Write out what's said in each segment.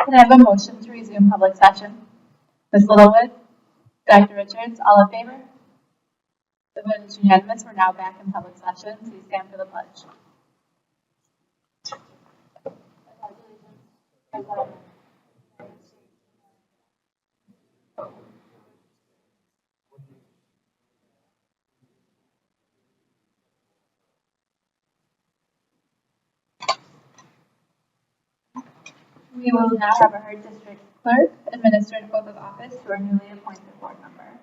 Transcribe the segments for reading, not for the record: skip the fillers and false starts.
Can I have a motion to resume public session? Ms. Littlewood, Dr. Richards, all in favor? The vote is unanimous. We're now back in public session. Please stand for the pledge. We will now have our district clerk administer an oath of office to our newly appointed board member.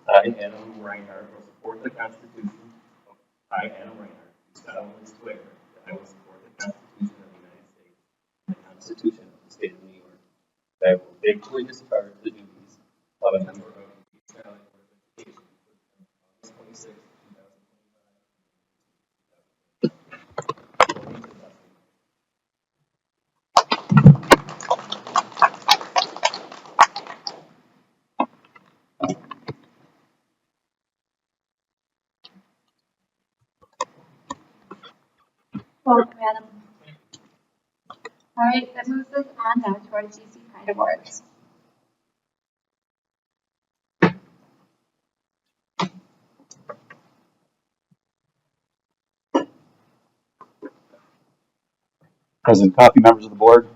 I, Adam Reinhardt, will support the Constitution. I, Adam Reinhardt, do solemnly swear that I will support the Constitution of the United States and the Constitution of the State of New York. That I will faithfully discharge the duties of a member of the Valley Board of Education for the term of August 26, 2025. Welcome, Madam. All right, that moves us on now to our GC Pride Awards. President Coffey, members of the board.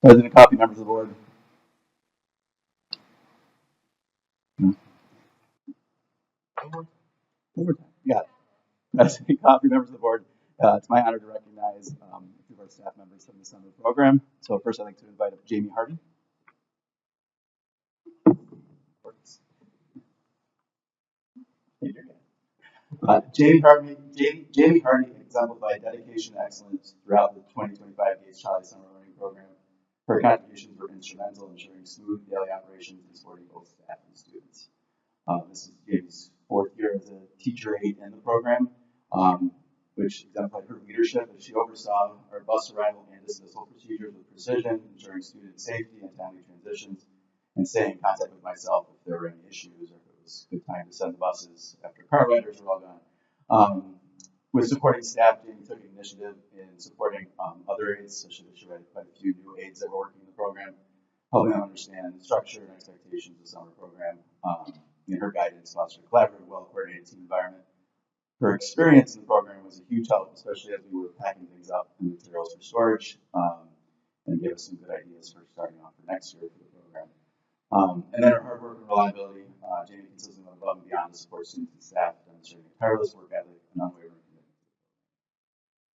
President Coffey, members of the board. Yeah. President Coffey, members of the board. It's my honor to recognize a few of our staff members from the summer program. So first, I'd like to invite up Jamie Hardy. Jamie Hardy exemplified dedication and excellence throughout the 2025 Gates Charlie Summer Learning Program. Her contributions were instrumental in ensuring smooth daily operations and supporting both staff and students. This is Jamie's fourth year as a teacher aide in the program, which exemplified her leadership as she oversaw our bus arrival and dismissal procedures with precision, ensuring student safety and timely transitions, and staying in contact with myself if there were any issues or if it was a good time to send the buses after car riders were all gone. With supporting staff, Jamie took initiative in supporting other aides, so she had quite a few new aides that were working in the program, helping them understand the structure and expectations of the summer program. And her guidance fostered a collaborative, well-coordinated team environment. Her experience in the program was a huge help, especially as we were packing things up and materials for storage, and gave us some good ideas for starting off for next year for the program. And then her hard work and reliability, Jamie consistently went above and beyond to support students and staff, demonstrating a tireless work ethic and unwavering commitment.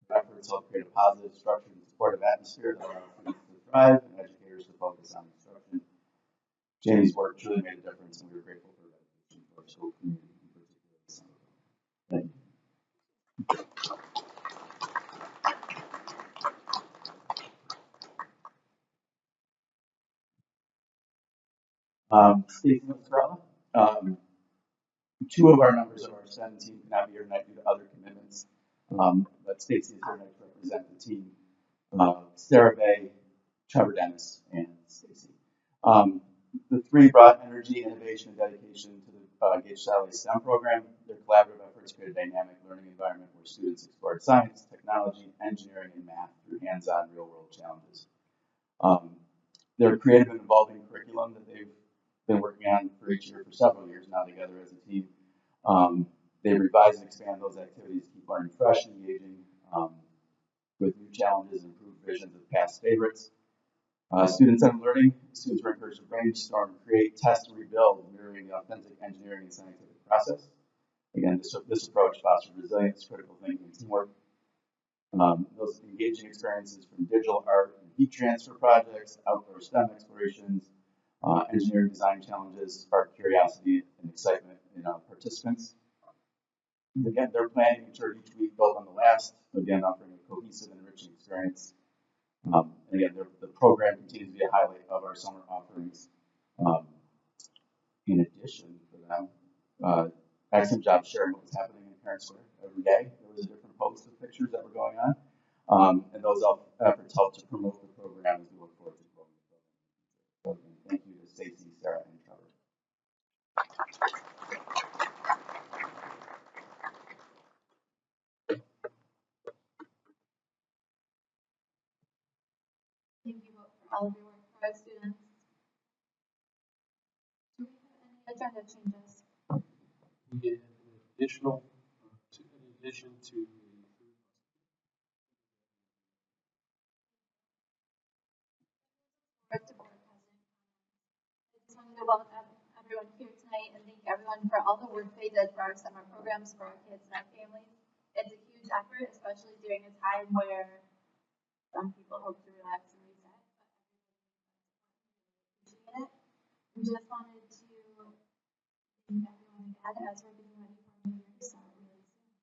Her efforts helped create a positive, structured, and supportive atmosphere that allowed students to thrive and educators to focus on instruction. Jamie's work truly made a difference, and we were grateful for her dedication to our school community, in particular this summer. Thank you. Stacy Estrella. Two of our members of our 17 could not be here tonight due to other commitments, but Stacy is here tonight to represent the team. Sarah Bay, Trevor Dennis, and Stacy. The three brought energy, innovation, and dedication to the Gates Charlie STEM program. Their collaborative efforts create a dynamic learning environment where students explored science, technology, engineering, and math through hands-on real-world challenges. Their creative and evolving curriculum that they've been working on for each year for several years now together as a team. They revise and expand those activities to keep learning fresh and engaging with new challenges and improved visions of past favorites. Student-centered learning, students were encouraged to brainstorm, create, test, and rebuild, mirroring the authentic engineering and scientific process. Again, this approach fosters resilience, critical thinking, and teamwork. Those engaging experiences from digital art and heat transfer projects, outdoor STEM explorations, engineering design challenges, spark curiosity and excitement in participants. And again, they're planning to turn each week built on the last, again, offering a cohesive and enriching experience. And again, the program continues to be a highlight of our summer offerings. In addition for them, excellent job sharing what's happening in Parent Square every day. There was a different post of pictures that were going on. And those efforts help to promote the program as we look forward to growing the program. So, thank you to Stacy, Sarah, and Trevor. Thank you both for all of your work for our students. Do we have any agenda changes? We did an additional, in addition to the Board to board president. I just wanted to welcome everyone here tonight and thank everyone for all the work they did for our summer programs for our kids and our families. It's a huge effort, especially during a time where some people hope to relax and reset, but everyone appreciate it. We just wanted to thank everyone again as we're getting ready for New Year's start really soon.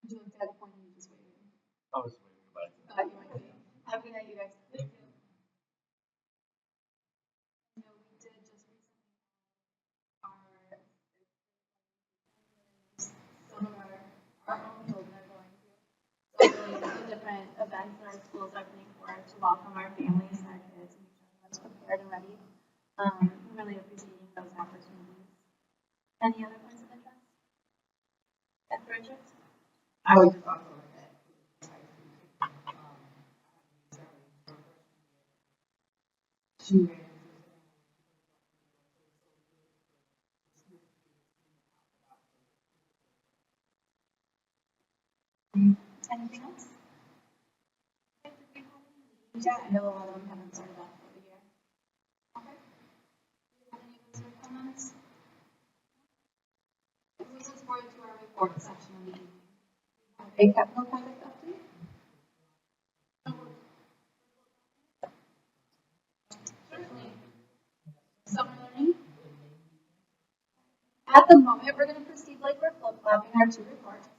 You looked at a point and you just waited. I was waiting for that. Thought you might be. Have a good night, you guys. Thank you. You know, we did just recently have some of our own children are going through. So really the different events that our schools are putting forward to welcome our families and our kids and make sure everyone's prepared and ready. I'm really appreciating those opportunities. Any other points of interest? Dr. Richards? I would just also like that. She ran Anything else? Okay, did we have any meetings yet? I know a lot of them haven't started up for the year. Okay. Do you have any visitor comments? This moves us forward to our report section of the evening. A capital project update? Certainly. Summer learning? At the moment, we're going to proceed like we're flip-flopping our two reports.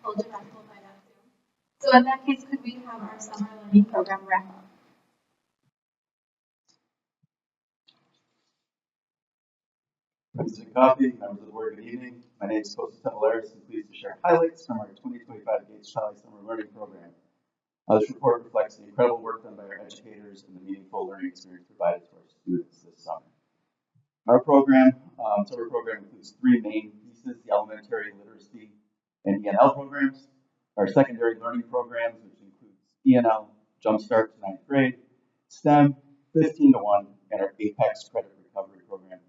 Hold your breath, we'll find out soon. So in that case, could we have our summer learning program wrap up? Members of the coffee, members of the board, good evening. My name is Costa Tavalaris. I'm pleased to share highlights from our 2025 Gates Charlie Summer Learning Program. This report reflects the incredible work done by our educators and the meaningful learning experience provided to our students this summer. Our program, summer program includes three main pieces: the elementary literacy and ENL programs, our secondary learning programs, which includes ENL, Jumpstart to 9th grade, STEM, 15 to 1, and our Apex Credit Recovery Program.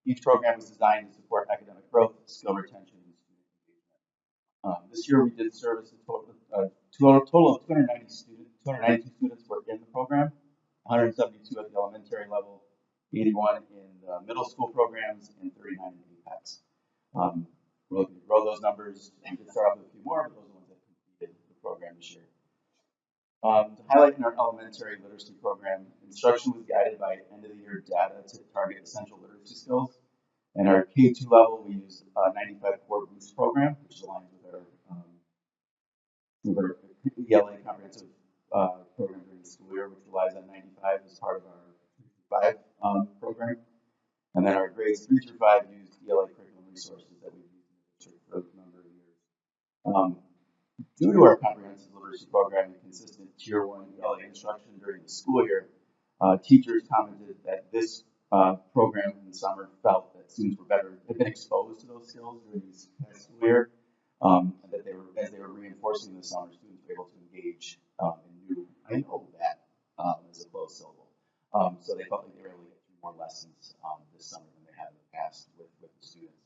Each program is designed to support academic growth, skill retention, and student engagement. This year we did service a total of 292 students were in the program, 172 at the elementary level, 81 in the middle school programs, and 39 in Apex. We're looking to grow those numbers. We did start off with a few more, but those are the ones that completed the program this year. To highlight in our elementary literacy program, instruction was guided by end-of-the-year data to target essential literacy skills. And our K2 level, we use a 95 core boost program, which aligns with our ELA comprehensive program during the school year, which relies on 95 as part of our 5 program. And then our grades 3 through 5 use ELA curriculum resources that we've used in the district for a number of years. Due to our comprehensive literacy program and consistent Tier 1 ELA instruction during the school year, teachers commented that this program in the summer felt that students had been exposed to those skills during this past school year, and that as they were reinforcing the summer, students were able to engage in new, I know that, as a closed syllable. So they felt like they were able to get through more lessons this summer than they had in the past with the students.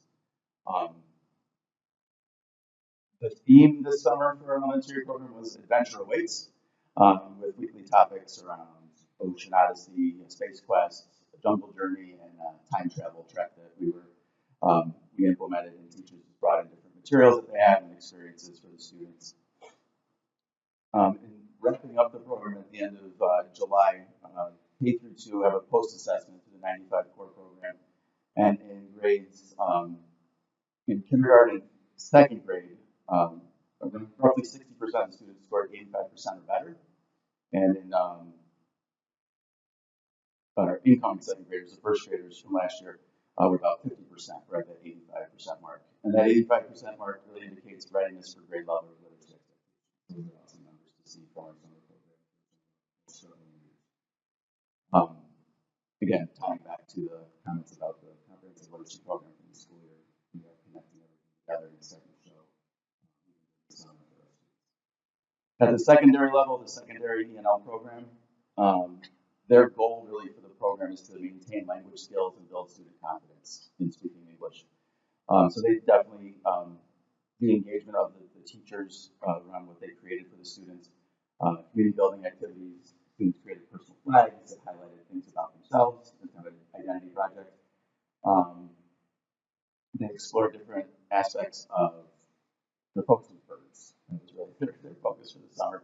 The theme this summer for our elementary program was Adventure Awaits, with weekly topics around Ocean Odyssey, Space Quest, Jungle Journey, and time travel trek that we implemented, and teachers brought in different materials that they have and experiences for the students. And wrapping up the program at the end of July, K through 2 have a post-assessment for the 95 core program. And in grades, in kindergarten and second grade, roughly 60% of students scored 85% or better. And in our incoming second graders, the first graders from last year, were about 50%, right at that 85% mark. And that 85% mark really indicates readiness for grade level literacy. Those are awesome numbers to see from our summer program. Again, tying back to the comments about the comprehensive literacy program from the school year, we are connecting everything together in the second show. At the secondary level, the secondary E&L program, their goal really for the program is to maintain language skills and build student confidence in speaking English. So they definitely, the engagement of the teachers around what they created for the students, community building activities, students created personal flags that highlighted things about themselves, kind of an identity project. They explored different aspects of the focus on birds. That was really their focus for the summer.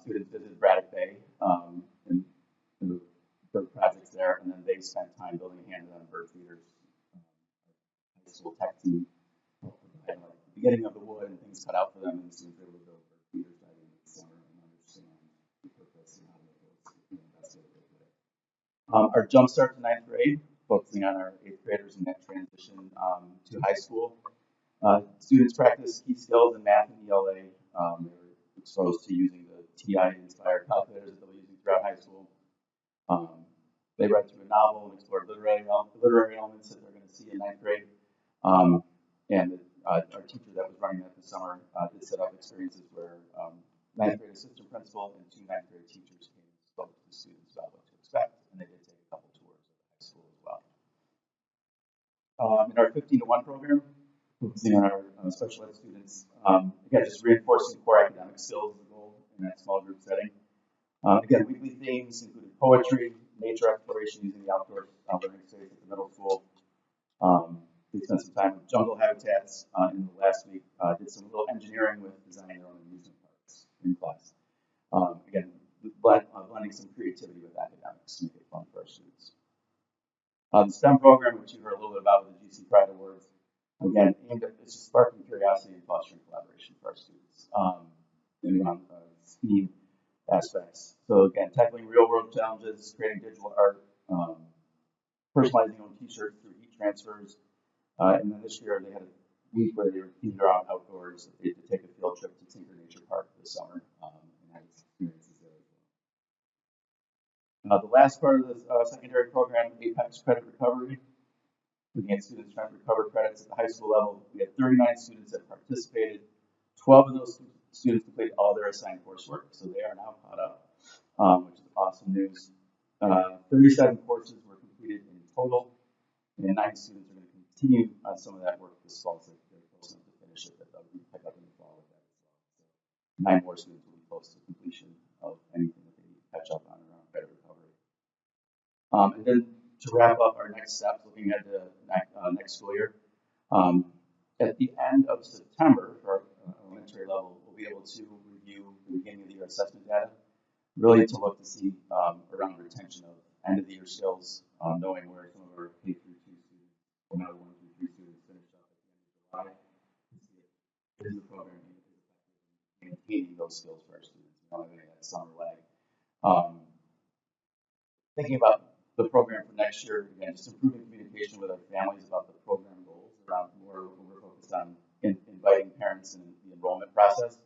Students visited Braddock Bay and the bird projects there, and then they spent time building hands-on bird feeders. High school tech team had like the beginning of the wood and things cut out for them, and the students were able to build bird feeders by the end of the summer and understand the purpose and how to make those the best way they could. Our jumpstart to 9th grade, focusing on our 8th graders in that transition to high school. Students practice key skills in math and ELA. They were exposed to using the TI-inspired calculators that they'll be using throughout high school. They read through a novel and explored literary elements that they're going to see in 9th grade. And our teacher that was running that this summer did set up experiences where 9th grade assistant principal and 2 9th grade teachers came and spoke to the students about what to expect, and they did take a couple tours of the high school as well. In our 15 to 1 program, focusing on our special ed students, again, just reinforcing core academic skills is the goal in that small group setting. Again, weekly themes included poetry, nature exploration using the outdoor learning space at the middle school. We spent some time with jungle habitats in the last week. Did some little engineering with designing their own amusement parks in class. Again, blending some creativity with academics to make it fun for our students. The STEM program, which you heard a little bit about with the GC Pride Awards, again, aimed at it's just sparking curiosity and fostering collaboration for our students in around STEAM aspects. So again, tackling real-world challenges, creating digital art, personalizing your own t-shirts through heat transfers, and then this year they had a week where they were either out outdoors. They had to take a field trip to Tinker Nature Park this summer and had experiences there as well. The last part of the secondary program, Apex Credit Recovery, looking at students trying to recover credits at the high school level. We had 39 students that participated. 12 of those students completed all their assigned coursework, so they are now caught up, which is awesome news. 37 courses were completed in total, and 9 students are going to continue on some of that work this fall, so they're close enough to finish it that they'll be picked up in the fall with that as well. So 9 more students will be close to completion of anything that they need to catch up on around credit recovery. And then to wrap up our next steps, looking ahead to next school year, at the end of September for our elementary level, we'll be able to review the beginning of the year assessment data, really to look to see around retention of end of the year skills, knowing where some of our K through 2 students, or now 1 through 3 students finished up at the end of July, to see if the program is maintaining those skills for our students, not having that summer lag. Thinking about the program for next year, again, just improving communication with our families about the program goals, around more we're focused on inviting parents in the enrollment process,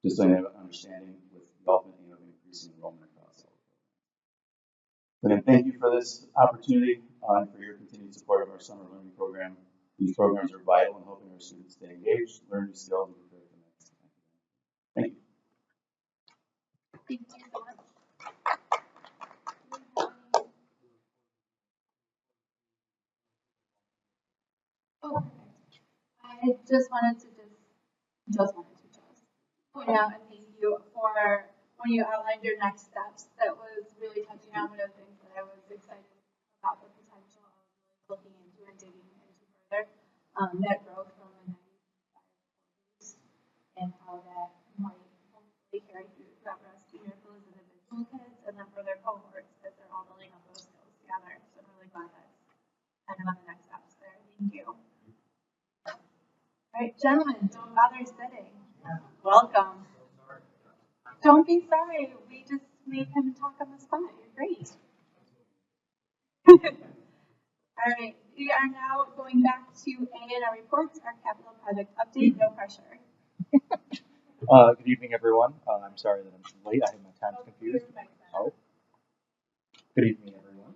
just so they have an understanding with the ultimate aim of increasing enrollment across all the programs. So again, thank you for this opportunity and for your continued support of our summer learning program. These programs are vital in helping our students stay engaged, learn new skills, and prepare for the next academic year. Thank you. Thank you so much. Oh, I just wanted to point out and thank you for when you outlined your next steps. That was really touching on one of the things that I was excited about, the potential of looking into and digging into further. That growth from the Gentlemen, don't bother sitting. Welcome. Don't be sorry. We just made him talk on the spot. You're great. All right. We are now going back to A in our reports, our capital project update. No pressure. Good evening, everyone. I'm sorry that I'm late. I had my times confused. Oh. Good evening, everyone.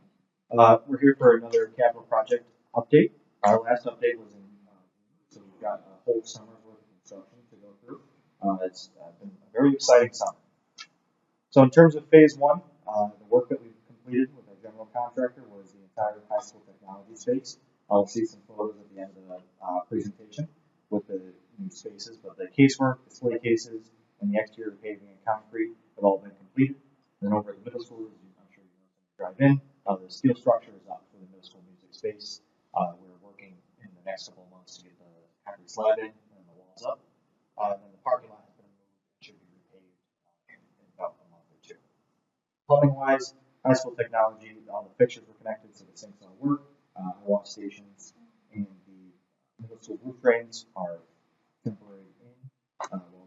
We're here for another capital project update. Our last update was in, so we've got a whole summer's worth of construction to go through. It's been a very exciting summer. So in terms of phase one, the work that we've completed with our general contractor was the entire high school technology space. I'll see some photos at the end of the presentation with the new spaces, but the casework, display cases, and the exterior paving and concrete have all been completed. And then over at the middle school, as I'm sure you know, drive in, the steel structure is up for the middle school music space. We're working in the next couple of months to get the concrete slab in and the walls up. And then the parking lot has been removed and should be repaved in about a month or two. Plumbing wise, high school technology, all the fixtures were connected so the sinks all work. Wash stations and the middle school roof drains are temporary in. While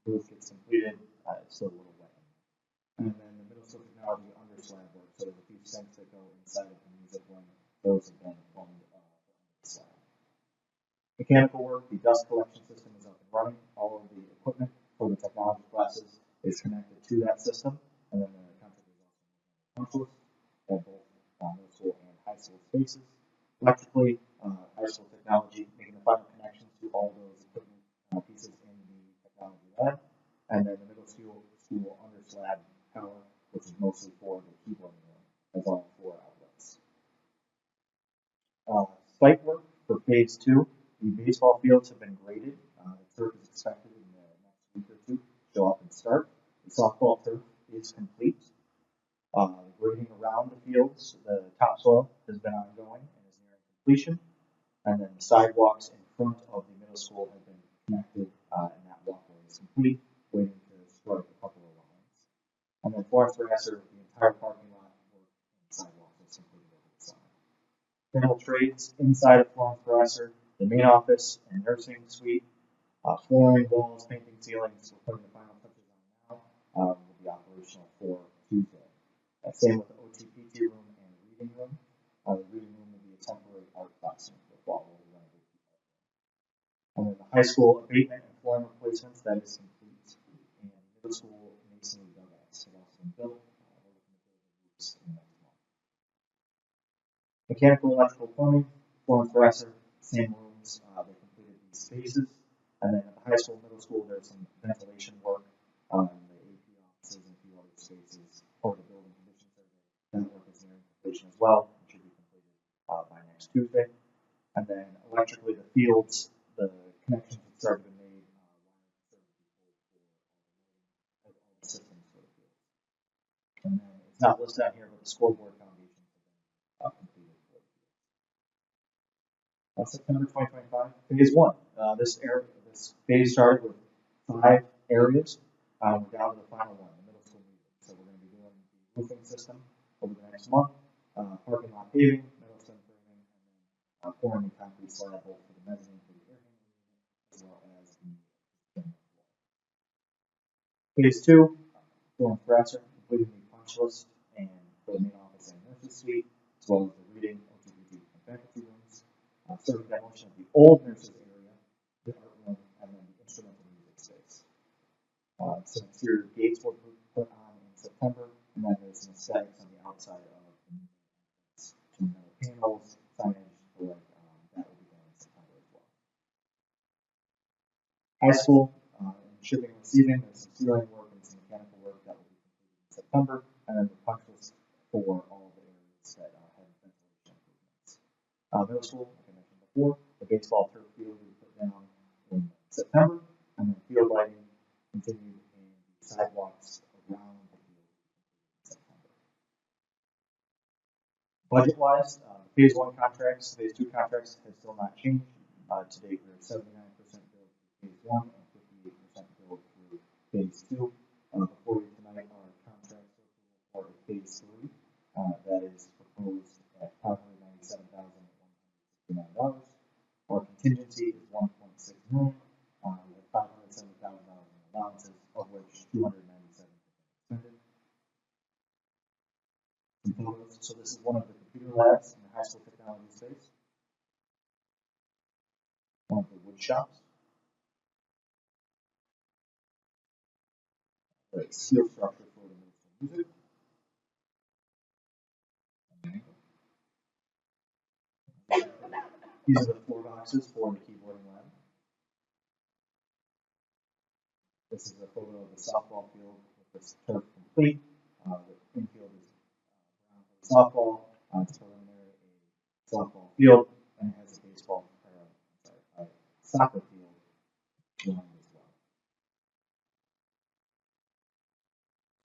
the roof gets completed, it's still a little wet. And then the middle school technology under slab work, so there's a few sinks that go inside of the music room. Those have been plumbed under the slab. Mechanical work, the dust collection system is up and running. All of the equipment for the technology classes is connected to that system. And then the contractor is also at both middle school and high school spaces. Electrically, high school technology, making the final connections to all those equipment pieces in the technology lab. And then the middle school under slab power, which is mostly for the keyboarding room, as well as 4 outlets. Site work for phase 2. The baseball fields have been graded. The turf is expected in the next week or two to show up and start. The softball turf is complete. Grading around the fields, the topsoil has been ongoing and is nearing completion. And then the sidewalks in front of the middle school have been connected, and that walkway is complete, waiting to strike a couple of lines. And then Florence Brasser, the entire parking lot work and sidewalks is completed over the summer. General trades inside of Florence Brasser, the main office and nursing suite, flooring, walls, painting, ceilings, we're putting the final touches on now, will be operational for Tuesday. Same with the OTPT room and the reading room. The reading room will be a temporary art classroom for fall while we renovate the art room. And then the high school abatement and flooring replacements, that is complete. And middle school masonry dugouts have also been built. We're looking to build the roofs in the next month. Mechanical, electrical, plumbing, Florence Brasser, same rooms. They completed these spaces. And then at the high school, middle school, there's some ventilation work on the AP offices and a few other spaces for the building condition survey. That work is nearing completion as well. It should be completed by next Tuesday. And then electrically, the fields, the connections have started to be made. All the systems for the fields. And then it's not listed on here, but the scoreboard foundations have been completed for the fields. September 2025, phase 1. This phase started with 5 areas. We're down to the final one, the middle school music. So we're going to be doing the roofing system over the next month, parking lot paving, middle stem framing, and then pouring the concrete slab both for the mezzanine for the air handling unit, as well as the general floor. Phase 2, Florence Brasser, completing the punch list and for the main office and nurses suite, as well as the reading, OTPT, and faculty rooms. Starting demolition of the old nurses area, the art room, and then the instrumental music space. Some exterior gates were put on in September, and then there's some aesthetics on the outside of the entrance. Some metal panels, signage, for that will be done in September as well. High school, and shipping and receiving, there's some ceiling work and some mechanical work that will be completed in September, and then the punch list for all the areas that had ventilation improvements. Middle school, like I mentioned before, the baseball turf field will be put down in September, and then field lighting continued in the sidewalks around the field in September. Budget-wise, phase 1 contracts, phase 2 contracts have still not changed. To date, we're 79% billed through phase 1 and 58% billed through phase 2. Before you tonight, our contract for phase 3 that is proposed at $597,169. Our contingency is $1.6 million. 297 expended. Some photos. So this is one of the computer labs in the high school technology space. One of the wood shops. The steel structure for the music. These are the floor boxes for the keyboarding lab. This is a photo of the softball field with this turf complete. The infield is brown for softball. It's preliminary a softball field, and it has a baseball, soccer field behind as well.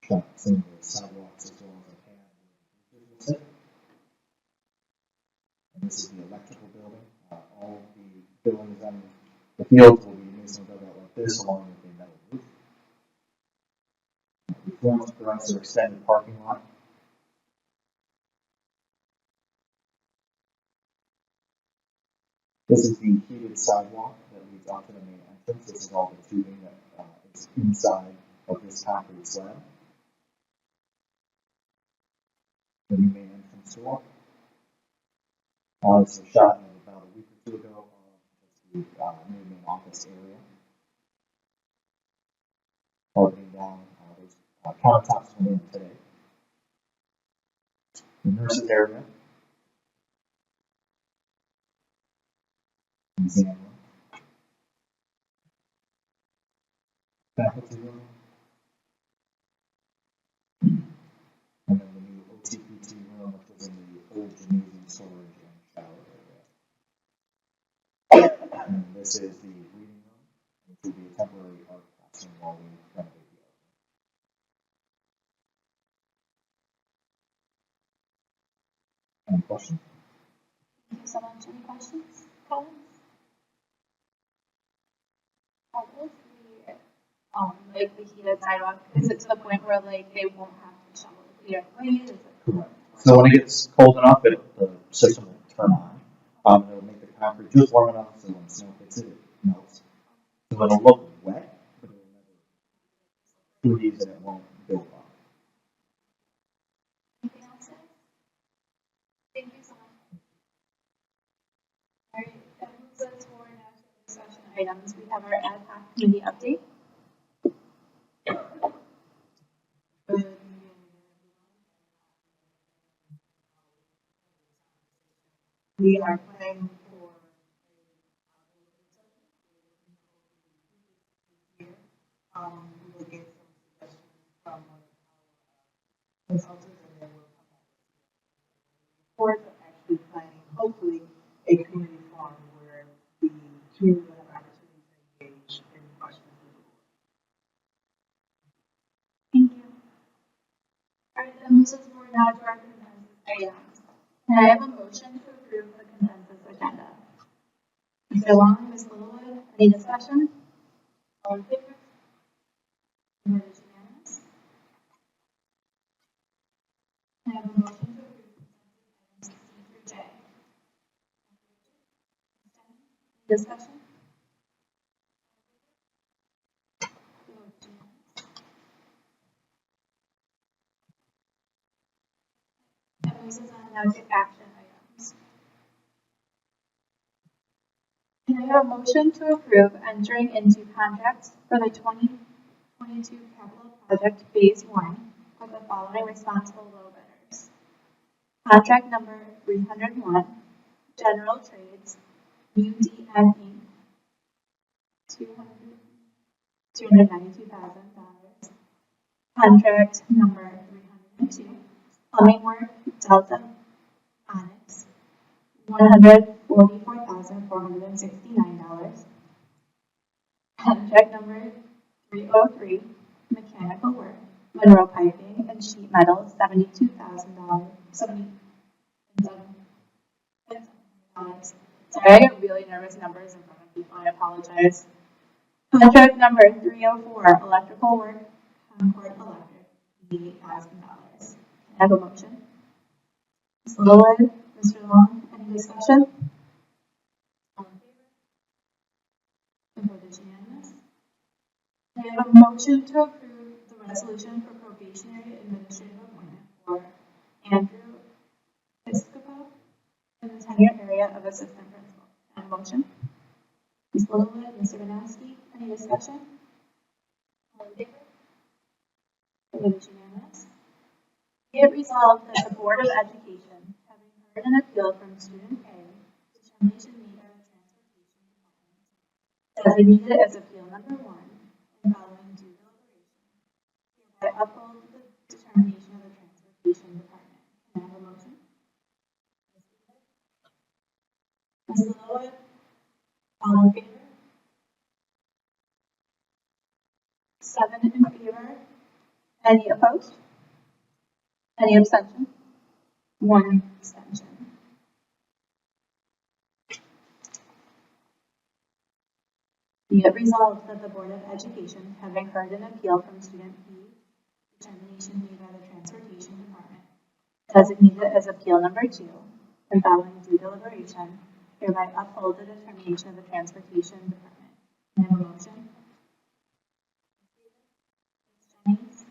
Shot some of the sidewalks as well as a pad where the sit. And this is the electrical building. All of the buildings on the field will be using a dugout like this along with a metal roof. The forms provides their extended parking lot. This is the heated sidewalk that leads out to the main entrance. This is all the tubing that is inside of this concrete slab. The new main entrance door. This was shot about a week or two ago of the new main office area. Carpeting down, those countertops went in today. The nurses area. Exam room. Faculty room. And then the new OTPT room, which was in the old gymnasium storage and shower area. And this is the reading room, which will be a temporary art classroom while we renovate the art room. Any questions? Thank you so much. Any questions? Comments? How is like the heated sidewalk? Is it to the point where like they won't have to shovel the clear away? Is it Correct. So when it gets cold enough, the system will turn on. It'll make the concrete just warm enough so when snow hits it, it melts. So it'll look wet, but it'll never freeze and it won't build up. anything else? Thank you so much. All right, that moves us forward now to the discussion items. We have our ad hoc committee update. We are planning for we will get some suggestions from our consultants and then we'll come back. Boards are actually planning, hopefully, a community forum where the community will have opportunities to engage in questions with the board. Thank you. All right, that moves us forward now to our consensus items. Can I have a motion to approve the consensus agenda? Mr. Long, Ms. Littlewood, any discussion? All in favor? It is unanimous. Can I have a motion to approve consensus items C through J? Any discussion? That moves us on now to action items. Can I have a motion to approve entering into contracts for the 2022 capital project phase 1 with the following responsible low bidders? Contract number 301, General Trades, UDN Inc., $292,000. Contract number 302, Plumbing Work, Delta Onyx, $144,469. Contract number 303, Mechanical Work, Monroe Piping and Sheet Metal, $72,000. Sorry, I get really nervous numbers in front of people. I apologize. Contract number 304, Electrical Work, Concord Electric, $88,000. I have a motion. Ms. Littlewood, Mr. Long, any discussion? All in favor? The vote is unanimous. I have a motion to approve resolution for probationary administrative appointment for Andrew Piscopo in the tenure area of assistant principal. And a motion? Ms. Littlewood, Mr. Vanasky, any discussion? All in favor? It is unanimous. Be it resolved that the Board of Education, having heard an appeal from student A, determination made by the Transportation Department, designated as appeal number 1, and following due deliberation, hereby uphold the determination of the Transportation Department. Can I have a motion? Ms. Littlewood, all in favor? 7 in favor. Any opposed? Any abstention? 1 abstention. Be it resolved that the Board of Education, having heard an appeal from student B, determination made by the Transportation Department, designated as appeal number 2, and following due deliberation, hereby uphold the determination of the Transportation Department. Can I have a motion? Ms. Jennings?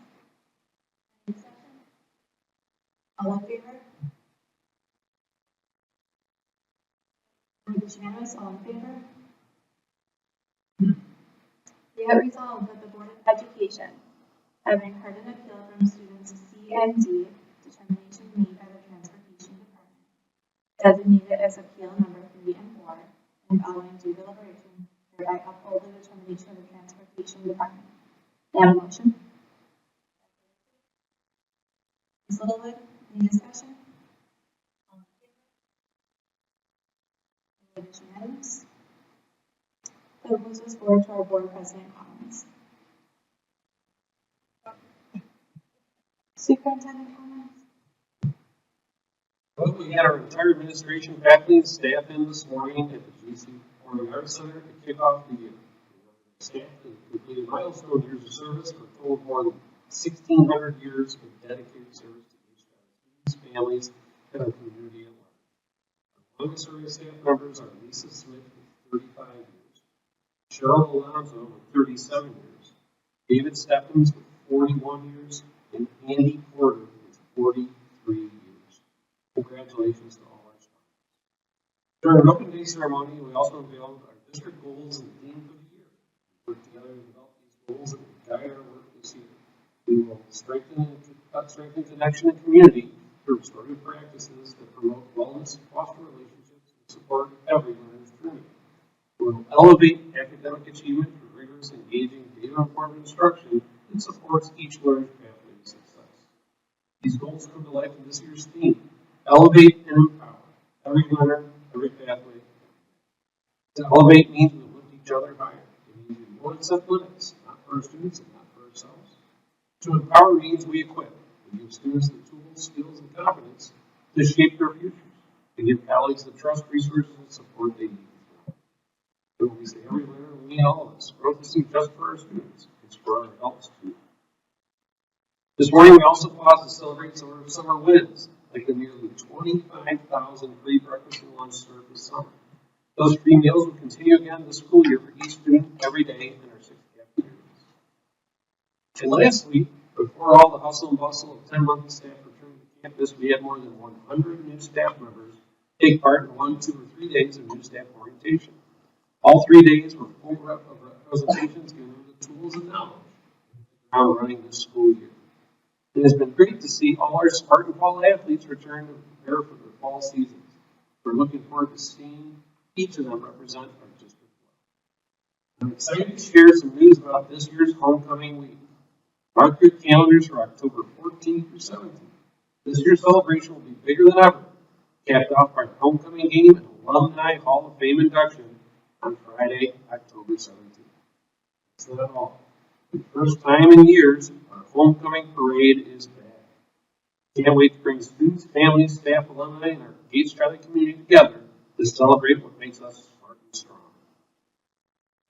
Any discussion? All in favor? It is unanimous. All in favor? Be it resolved that the Board of Education, having heard an appeal from students C and D, determination made by the Transportation Department, designated as appeal number 3 and 4, and following due deliberation, hereby uphold the determination of the Transportation Department. May I have a motion? Ms. Littlewood, any discussion? All in favor? It is unanimous. That moves us forward to our Board President comments. Superintendent comments? Well, we had our entire administration, faculty, and staff in this morning at the GCPLC Center to kick off the year. Staff has completed milestone years of service for a total of more than 1,600 years of dedicated service to each of students, families, and our community at large. Our longest serving staff members are Lisa Smith with 35 years, Cheryl Alonzo with 37 years, David Stephens with 41 years, and Andy Porter with 43 years. Congratulations to all our students. During an open day ceremony, we also unveiled our district goals and theme for the year. We worked together to develop these goals that will guide our work this year. We will strengthen connection and community through restorative practices that promote wellness, foster relationships, and support every learner's journey. We will elevate academic achievement through rigorous, engaging, data-informed instruction that supports each learner's pathway to success. These goals come to life in this year's theme: elevate and empower every learner, every pathway. To elevate means we lift each other higher. It means we won't set limits, not for our students and not for ourselves. To empower means we equip. We give students the tools, skills, and confidence to shape their futures. To give colleagues the trust, resources, and support they need. But we say every learner, we need all of us. Growth isn't just for our students, it's for our adults too. This morning we also paused to celebrate some of our summer wins, like the nearly 25,000 free breakfast and lunch served this summer. Those free meals will continue again this school year for each student every day in our 6 cafeterias. And lastly, before all the hustle and bustle of 10-month staff returned to campus, we had more than 100 new staff members take part in 1, 2, or 3 days of new staff orientation. All 3 days were full presentations giving them the tools and knowledge how running this school year. It has been great to see all our Spartan Fall athletes return to prepare for their fall seasons. We're looking forward to seeing each of them represent our district well. I'm excited to share some news about this year's homecoming week. Mark your calendars for October 14th through 17th. This year's celebration will be bigger than ever, capped off by our homecoming game and Alumni Hall of Fame induction on Friday, October 17th. That's not all. For the first time in years, our homecoming parade is back. Can't wait to bring students, families, staff, alumni, and our Gates Charlie community together to celebrate what makes us smart and strong.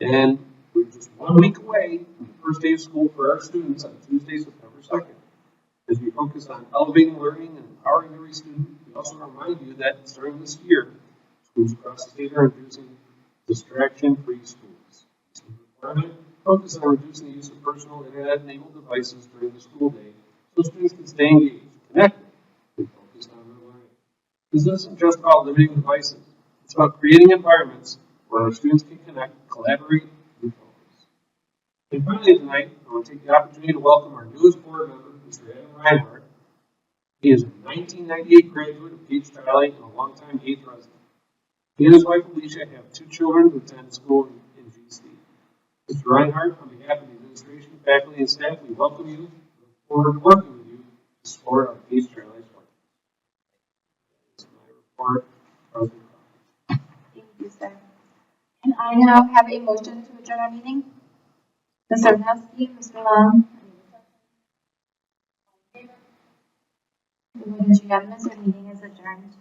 And we're just 1 week away from the first day of school for our students on Tuesday, September 2nd. As we focus on elevating learning and empowering every student, we also remind you that starting this year, schools across the state are introducing distraction-free schools. It's a requirement focus on reducing the use of personal internet-enabled devices during the school day so students can stay engaged, connected, and focused on their learning. This isn't just about limiting devices. It's about creating environments where our students can connect, collaborate, and focus. And finally tonight, I want to take the opportunity to welcome our newest board member, Mr. Adam Reinhardt. He is a 1998 graduate of Gates Valley and a longtime 8th resident. He and his wife Alicia have 2 children who attend school in GC. Mr. Reinhardt, on behalf of the administration, faculty, and staff, we welcome you and look forward to working with you to support our Gates Valley work. That's my report. President Crawford. Thank you, sir. Can I now have a motion to adjourn our meeting? Mr. Nowski, Mr. Long. The vote is unanimous. Our meeting is adjourned.